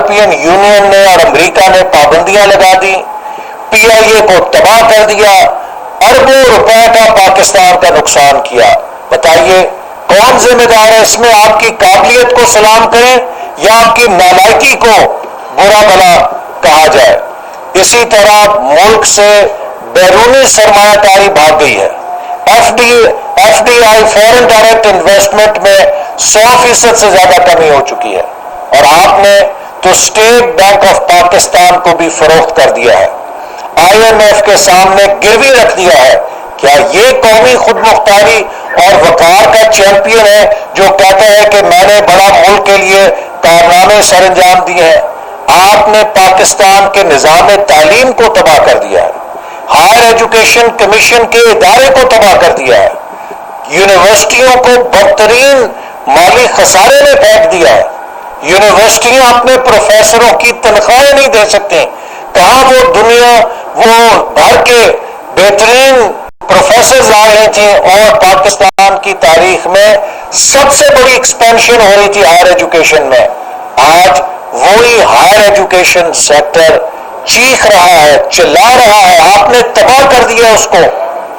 European union نے اور امریکہ نے پابندیاں لگا دی، پی آئی اے کو تباہ کر دیا، اربوں روپے کا پاکستان کا نقصان کیا۔ بتائیے کون ذمہ دار ہے اس میں؟ آپ کی قابلیت کو سلام کریں یا آپ کی نالائکی کو برا بھلا کہا جائے؟ اسی طرح ملک سے بیرونی سرمایہ کاری بھاگ گئی ہے۔ F D I foreign direct investment میں 100% سے زیادہ کمی ہو چکی ہے، اور آپ نے تو اسٹیٹ بینک آف پاکستان کو بھی فروخت کر دیا ہے، آئی ایم ایف کے سامنے گروی رکھ دیا ہے۔ کیا یہ قومی خود مختاری اور وقار کا چیمپئن ہے جو کہتا ہے کہ میں نے بڑا ملک کے لیے کارنامے سر انجام دیے ہیں؟ آپ نے پاکستان کے نظام تعلیم کو تباہ کر دیا ہے، ہائر ایجوکیشن کمیشن کے ادارے کو تباہ کر دیا ہے، یونیورسٹیوں کو بدترین مالی خسارے میں پھینک دیا ہے، یونیورسٹیاں اپنے پروفیسروں کی تنخواہیں نہیں دے سکتے۔ کہاں وہ دنیا وہ بھر کے بہترین پروفیسرز آ رہے تھے، اور پاکستان کی تاریخ میں سب سے بڑی ایکسپینشن ہو رہی تھی ہائر ایجوکیشن میں۔ آج وہی ہائر ایجوکیشن سیکٹر چیخ رہا ہے، چلا رہا ہے، آپ نے تباہ کر دیا اس کو۔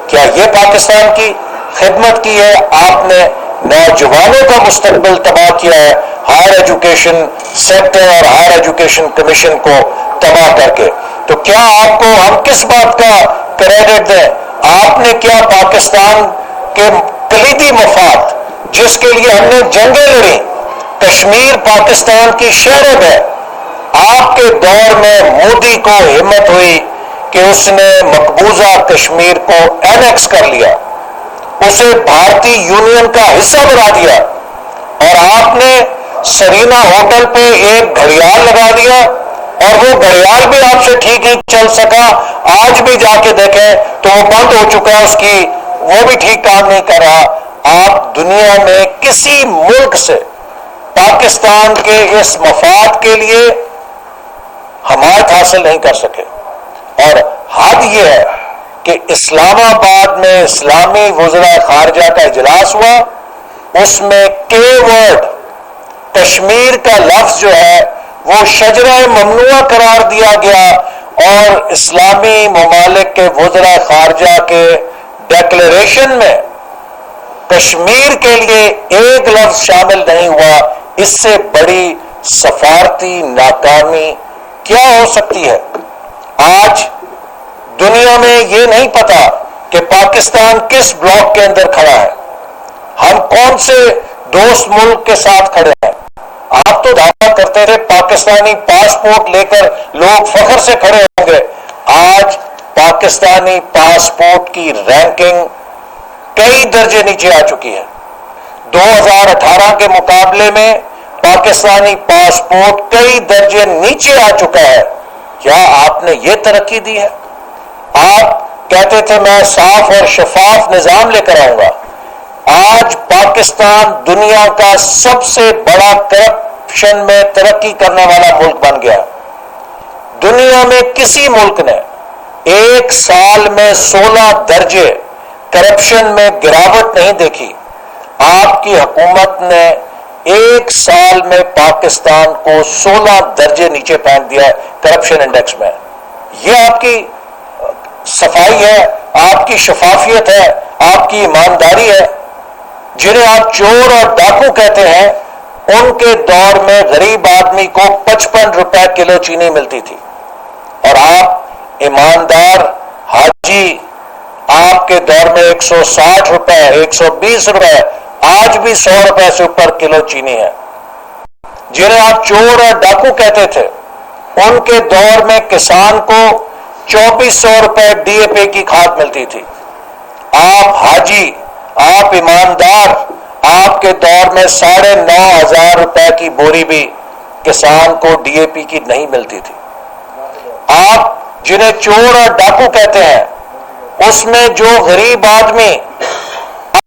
کیا یہ پاکستان کی خدمت کی ہے؟ آپ نے نوجوانوں کا مستقبل تباہ کیا ہے ہائر ایجوکیشن سیکٹر اور ہائر ایجوکیشن کمیشن کو تباہ کر کے۔ تو کیا آپ کو ہم کس بات کا کریڈٹ دیں؟ آپ نے کیا پاکستان کے کلیدی مفاد جس کے لیے ہم نے جنگیں لڑیں، کشمیر پاکستان کی شہرت ہے، آپ کے دور میں مودی کو ہمت ہوئی کہ اس نے مقبوضہ کشمیر کو اینیکس کر لیا، اسے بھارتی یونین کا حصہ بنا دیا، اور آپ نے سرینا ہوٹل پہ ایک گھڑیال لگا دیا، اور وہ گھڑیال بھی آپ سے ٹھیک ہی چل سکا۔ آج بھی جا کے دیکھیں تو وہ بند ہو چکا ہے، اس کی وہ بھی ٹھیک کام نہیں کر رہا۔ آپ دنیا میں کسی ملک سے پاکستان کے اس مفاد کے لیے حمایت حاصل نہیں کر سکے، اور حد یہ ہے کہ اسلام آباد میں اسلامی وزراء خارجہ کا اجلاس ہوا، اس میں کے ورڈ کشمیر کا لفظ جو ہے وہ شجرہ ممنوعہ قرار دیا گیا، اور اسلامی ممالک کے وزراء خارجہ کے ڈیکلیریشن میں کشمیر کے لیے ایک لفظ شامل نہیں ہوا۔ اس سے بڑی سفارتی ناکامی کیا ہو سکتی ہے؟ آج دنیا میں یہ نہیں پتا کہ پاکستان کس بلاک کے اندر کھڑا ہے، ہم کون سے دوست ملک کے ساتھ کھڑے ہیں۔ آپ تو دعویٰ کرتے تھے پاکستانی پاسپورٹ لے کر لوگ فخر سے کھڑے ہوں گے، آج پاکستانی پاسپورٹ کی رینکنگ کئی درجے نیچے آ چکی ہے۔ 2018 کے مقابلے میں پاکستانی پاسپورٹ کئی درجے نیچے آ چکا ہے۔ کیا آپ نے یہ ترقی دی ہے؟ آپ کہتے تھے میں صاف اور شفاف نظام لے کر آؤں گا، آج پاکستان دنیا کا سب سے بڑا کرپشن میں ترقی کرنے والا ملک بن گیا۔ دنیا میں کسی ملک نے ایک سال میں 16 درجے کرپشن میں گراوٹ نہیں دیکھی، آپ کی حکومت نے ایک سال میں پاکستان کو 16 درجے نیچے پھینک دیا ہے کرپشن انڈیکس میں۔ یہ آپ کی صفائی ہے، آپ کی شفافیت ہے، آپ کی ایمانداری ہے۔ جنہیں آپ چور اور ڈاکو کہتے ہیں، ان کے دور میں غریب آدمی کو 55 روپے کلو چینی ملتی تھی، اور آپ ایماندار حاجی، آپ کے دور میں 160 روپے 120 روپے، آج بھی 100 روپے سے اوپر کلو چینی ہے۔ جنہیں آپ چور اور ڈاکو کہتے تھے، ان کے دور میں کسان کو 2400 روپے ڈی اے پی کی کھاد ملتی تھی۔ آپ حاجی، آپ ایماندار، آپ کے دور میں 9,500 روپے کی بوری بھی کسان کو ڈی اے پی کی نہیں ملتی تھی۔ آپ جنہیں چور اور ڈاکو کہتے ہیں، اس میں جو غریب آدمی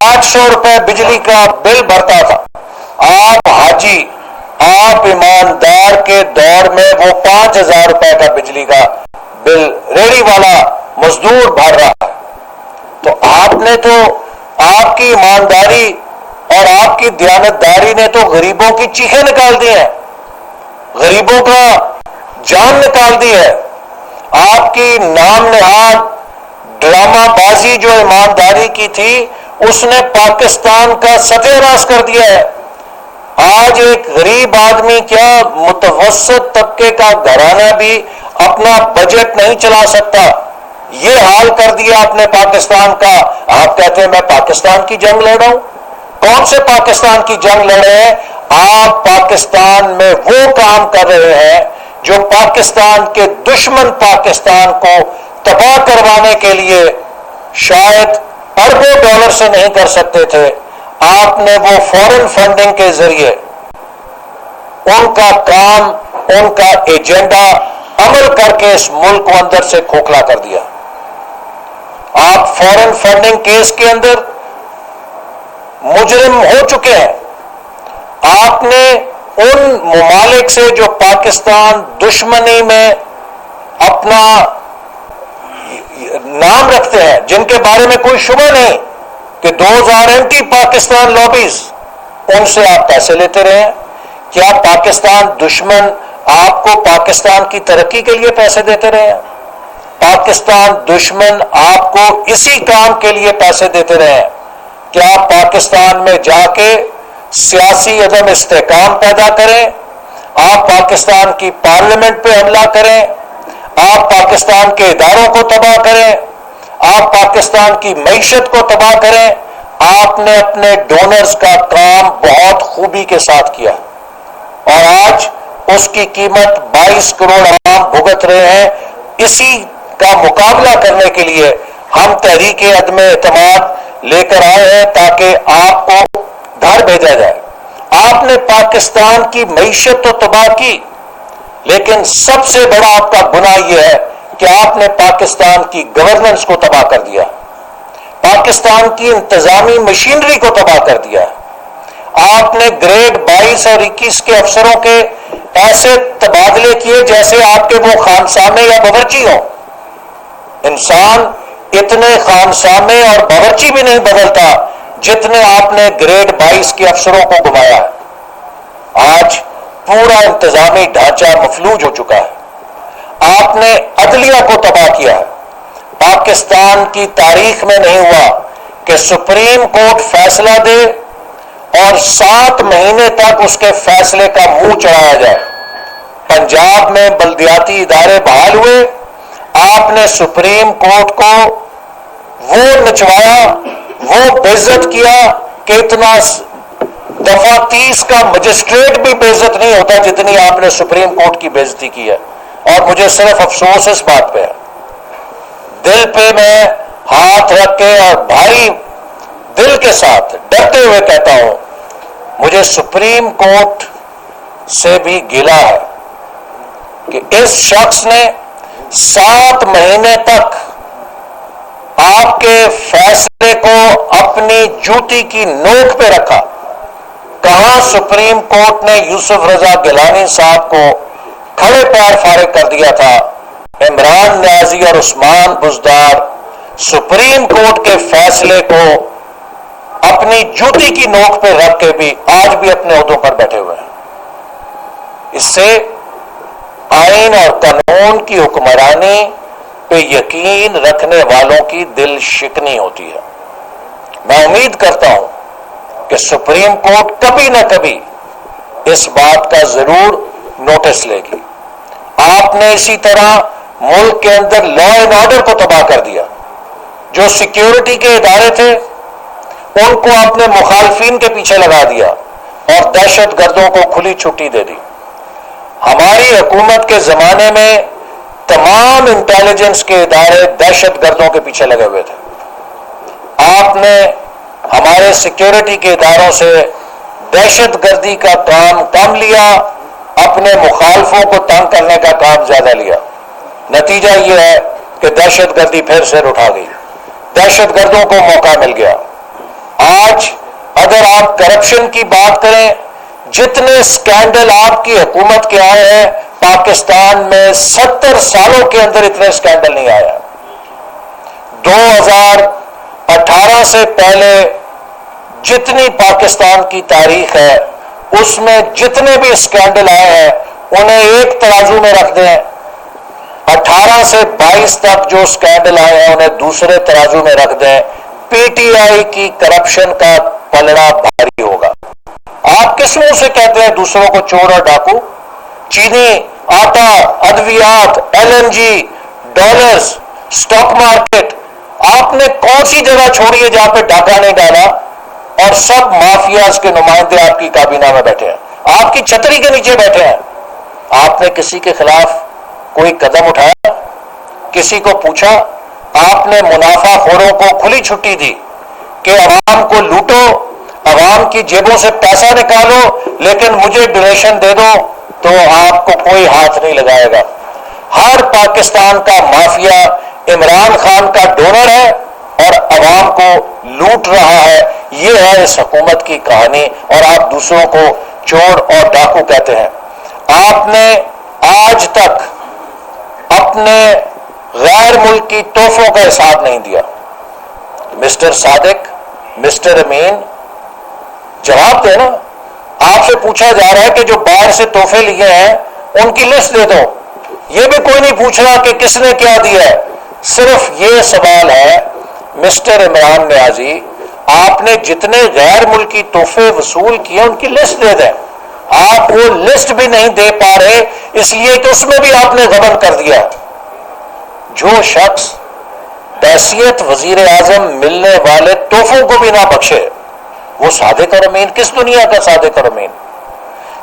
800 روپے بجلی کا بل بھرتا تھا، آپ حاجی، آپ ایماندار کے دور میں وہ 5,000 روپے کا بجلی کا بل ریڑھی والا مزدور بھر رہا ہے۔ تو آپ نے تو، آپ کی ایمانداری اور آپ کی دیانتداری نے تو غریبوں کی چیخیں نکال دی ہیں۔ غریبوں کا جان نکال دی ہے. آپ کی نام نہاد ڈرامہ بازی جو ایمانداری کی تھی اس نے پاکستان کا ستیہ ناش کر دیا ہے. آج ایک غریب آدمی کیا متوسط طبقے کا گھرانہ بھی اپنا بجٹ نہیں چلا سکتا. یہ حال کر دیا آپ نے پاکستان کا. آپ کہتے ہیں میں پاکستان کی جنگ لڑ رہا ہوں. کون سے پاکستان کی جنگ لڑ رہے ہیں؟ آپ پاکستان میں وہ کام کر رہے ہیں جو پاکستان کے دشمن پاکستان کو تباہ کروانے کے لیے شاید اربوں ڈالر سے نہیں کر سکتے تھے. آپ نے وہ فورن فنڈنگ کے ذریعے ان کا کام، ان کا ایجنڈا عمل کر کے اس ملک کو اندر سے کھوکھلا کر دیا. آپ فورن فنڈنگ کیس کے اندر مجرم ہو چکے ہیں. آپ نے ان ممالک سے جو پاکستان دشمنی میں اپنا نام رکھتے ہیں، جن کے بارے میں کوئی شبہ نہیں کہ those are anti Pakistan lobbies, ان سے آپ پیسے لیتے رہے ہیں. کیا پاکستان دشمن آپ کو پاکستان کی ترقی کے لیے پیسے دیتے رہے ہیں؟ پاکستان دشمن آپ کو اسی کام کے لیے پیسے دیتے رہے ہیں کہ آپ پاکستان میں جا کے سیاسی عدم استحکام پیدا کریں، آپ پاکستان کی پارلیمنٹ پہ حملہ کریں، آپ پاکستان کے اداروں کو تباہ کریں، آپ پاکستان کی معیشت کو تباہ کریں. آپ نے اپنے ڈونرز کا کام بہت خوبی کے ساتھ کیا اور آج اس کی قیمت 22 کروڑ عوام بھگت رہے ہیں. اسی کا مقابلہ کرنے کے لیے ہم تحریک عدم اعتماد لے کر آئے ہیں تاکہ آپ کو گھر بھیجا جائے. آپ نے پاکستان کی معیشت تو تباہ کی، لیکن سب سے بڑا آپ کا گناہ یہ ہے کہ آپ نے پاکستان کی گورننس کو تباہ کر دیا، پاکستان کی انتظامی مشینری کو تباہ کر دیا. آپ نے گریڈ 22 اور 21 کے افسروں کے ایسے تبادلے کیے جیسے آپ کے وہ خانسامے یا باورچی ہوں. انسان اتنے خانسامے اور باورچی بھی نہیں بدلتا جتنے آپ نے گریڈ 22 کے افسروں کو گمایا ہے. آج پورا انتظامی ڈھانچہ مفلوج ہو چکا ہے. آپ نے عدلیہ کو تباہ کیا ہے. پاکستان کی تاریخ میں نہیں ہوا کہ سپریم کورٹ فیصلہ دے اور 7 مہینے تک اس کے فیصلے کا منہ چڑھایا جائے. پنجاب میں بلدیاتی ادارے بحال ہوئے، آپ نے سپریم کورٹ کو وہ نچوایا، وہ بے عزت کیا کہ اتنا دفعہ 30 کا مجسٹریٹ بھی بے عزت نہیں ہوتا جتنی آپ نے سپریم کورٹ کی بے عزتی کی ہے. اور مجھے صرف افسوس اس بات پہ ہے، دل پہ میں ہاتھ رکھ کے اور بھاری دل کے ساتھ ڈرتے ہوئے کہتا ہوں، مجھے سپریم کورٹ سے بھی گلہ ہے کہ اس شخص نے 7 مہینے تک آپ کے فیصلے کو اپنی جوتی کی نوک پہ رکھا. کہاں سپریم کورٹ نے یوسف رضا گیلانی صاحب کو کھڑے پیر فارغ کر دیا تھا. عمران نیازی اور عثمان بزدار سپریم کورٹ کے فیصلے کو اپنی جوتی کی نوک پہ رکھ کے بھی آج بھی اپنے عہدوں پر بیٹھے ہوئے ہیں. اس سے آئین اور قانون کی حکمرانی پہ یقین رکھنے والوں کی دل شکنی ہوتی ہے. میں امید کرتا ہوں کہ سپریم کورٹ کبھی نہ کبھی اس بات کا ضرور نوٹس لے گی. آپ نے اسی طرح ملک کے اندر لا اینڈ آرڈر کو تباہ کر دیا. جو سیکیورٹی کے ادارے تھے ان کو آپ نے مخالفین کے پیچھے لگا دیا اور دہشت گردوں کو کھلی چھٹی دے دی. ہماری حکومت کے زمانے میں تمام انٹیلیجنس کے ادارے دہشت گردوں کے پیچھے لگے ہوئے تھے. آپ نے ہمارے سیکیورٹی کے اداروں سے دہشت گردی کا کام کم لیا، اپنے مخالفوں کو تنگ کرنے کا کام زیادہ لیا. نتیجہ یہ ہے کہ دہشت گردی پھر سر اٹھا گئی، دہشت گردوں کو موقع مل گیا. آج اگر آپ کرپشن کی بات کریں، جتنے سکینڈل آپ کی حکومت کے آئے ہیں پاکستان میں 70 سالوں کے اندر اتنے سکینڈل نہیں آیا. 2018 سے پہلے جتنی پاکستان کی تاریخ ہے اس میں جتنے بھی سکینڈل آئے ہیں انہیں ایک ترازو میں رکھ دیں، 18 سے 22 تک جو سکینڈل آئے ہیں انہیں دوسرے ترازو میں رکھ دیں، پی ٹی آئی کی کرپشن کا پلڑا بھاری ہوگا۔ آپ کس منہ سے کہتے ہیں دوسروں کو چور اور ڈاکو؟ چینی، آٹا، ادویات، L N G, dollars, stock market, آپ نے کون سی جگہ چھوڑی ہے جہاں پہ ڈاکہ نہیں ڈالا؟ اور سب مافیاز کے نمائندے آپ کی کابینہ میں بیٹھے ہیں، آپ کی چھتری کے نیچے بیٹھے ہیں۔ آپ نے کسی کے خلاف کوئی قدم اٹھایا؟ کسی کو پوچھا؟ آپ نے منافع خوروں کو کھلی چھٹی دی کہ عوام کو لوٹو، عوام کی جیبوں سے پیسہ نکالو، لیکن مجھے ڈونیشن دے دو، تو آپ کو کوئی ہاتھ نہیں لگائے گا۔ ہر پاکستان کا مافیا عمران خان کا ڈونر ہے اور عوام کو لوٹ رہا ہے۔ یہ ہے اس حکومت کی کہانی، اور آپ دوسروں کو چور اور ڈاکو کہتے ہیں۔ آپ نے آج تک اپنے غیر ملکی تحفوں کا حساب نہیں دیا۔ مسٹر صادق، مسٹر امین، جواب دے نا۔ آپ سے پوچھا جا رہا ہے کہ جو باہر سے تحفے لیے ہیں ان کی لسٹ دے دو، یہ بھی کوئی نہیں پوچھ رہا کہ کس نے کیا دیا ہے۔ صرف یہ سوال ہے مسٹر عمران نیازی، آپ نے جتنے غیر ملکی تحفے وصول کیے ان کی لسٹ دے دیں۔ آپ وہ لسٹ بھی نہیں دے پا رہے، اس لیے کہ اس میں بھی آپ نے غبن کر دیا۔ جو شخص بحیثیت وزیر اعظم ملنے والے تحفوں کو بھی نہ بخشے، وہ صادق اور امین کس دنیا کا صادق اور امین؟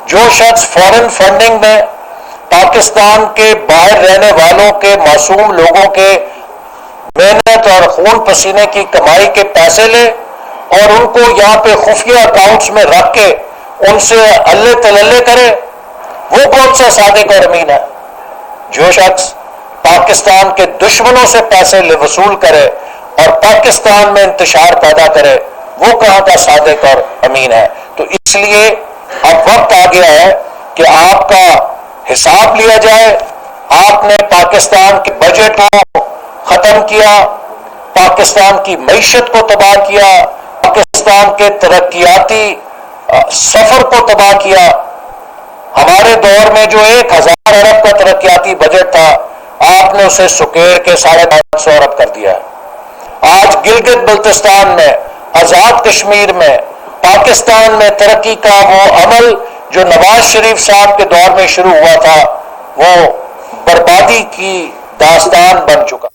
جو شخص فورن فنڈنگ میں پاکستان کے باہر رہنے والوں کے معصوم لوگوں کے محنت اور خون پسینے کی کمائی کے پیسے لے اور ان کو یہاں پہ خفیہ اکاؤنٹس میں رکھ کے ان سے اللہ تللے کرے، وہ کون سا صادق اور امین ہے؟ جو شخص پاکستان کے دشمنوں سے پیسے وصول کرے اور پاکستان میں انتشار پیدا کرے، وہ کہاں کا صادق اور امین ہے؟ تو اس لیے اب وقت آ گیا ہے کہ آپ کا حساب لیا جائے۔ آپ نے پاکستان کے بجٹ کو ختم کیا، پاکستان کی معیشت کو تباہ کیا، پاکستان کے ترقیاتی سفر کو تباہ کیا۔ ہمارے دور میں جو 1000 ارب کا ترقیاتی بجٹ تھا، آپ نے اسے سکیڑ کے 550 ارب کر دیا ہے۔ آج گلگت بلتستان میں، آزاد کشمیر میں، پاکستان میں ترقی کا وہ عمل جو نواز شریف صاحب کے دور میں شروع ہوا تھا، وہ بربادی کی داستان بن چکا۔